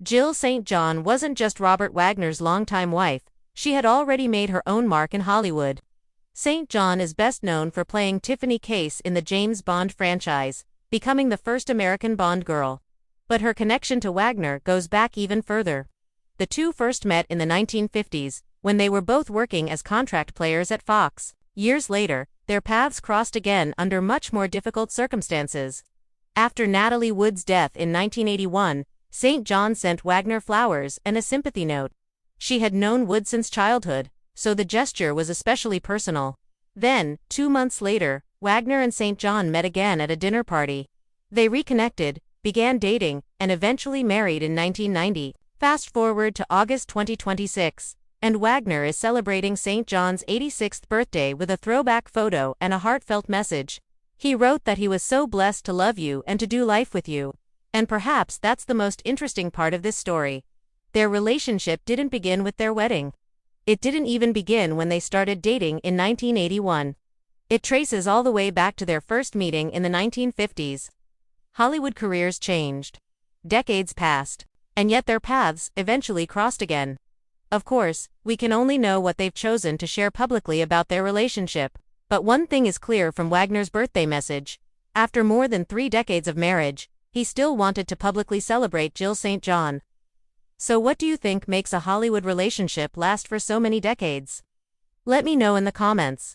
Jill St. John wasn't just Robert Wagner's longtime wife, she had already made her own mark in Hollywood. St. John is best known for playing Tiffany Case in the James Bond franchise, becoming the first American Bond girl. But her connection to Wagner goes back even further. The two first met in the 1950s, when they were both working as contract players at Fox. Years later, their paths crossed again under much more difficult circumstances. After Natalie Wood's death in 1981, St. John sent Wagner flowers and a sympathy note. She had known Wood since childhood, so the gesture was especially personal. Then, 2 months later, Wagner and St. John met again at a dinner party. They reconnected, began dating, and eventually married in 1990. Fast forward to August 2026, and Wagner is celebrating St. John's 86th birthday with a throwback photo and a heartfelt message. He wrote that he was so blessed to love you and to do life with you. And perhaps that's the most interesting part of this story. Their relationship didn't begin with their wedding. It didn't even begin when they started dating in 1981. It traces all the way back to their first meeting in the 1950s. Hollywood careers changed. Decades passed, and yet their paths eventually crossed again. Of course, we can only know what they've chosen to share publicly about their relationship. But one thing is clear from Wagner's birthday message. After more than 3 decades of marriage, he still wanted to publicly celebrate Jill St. John. So what do you think makes a Hollywood relationship last for so many decades? Let me know in the comments.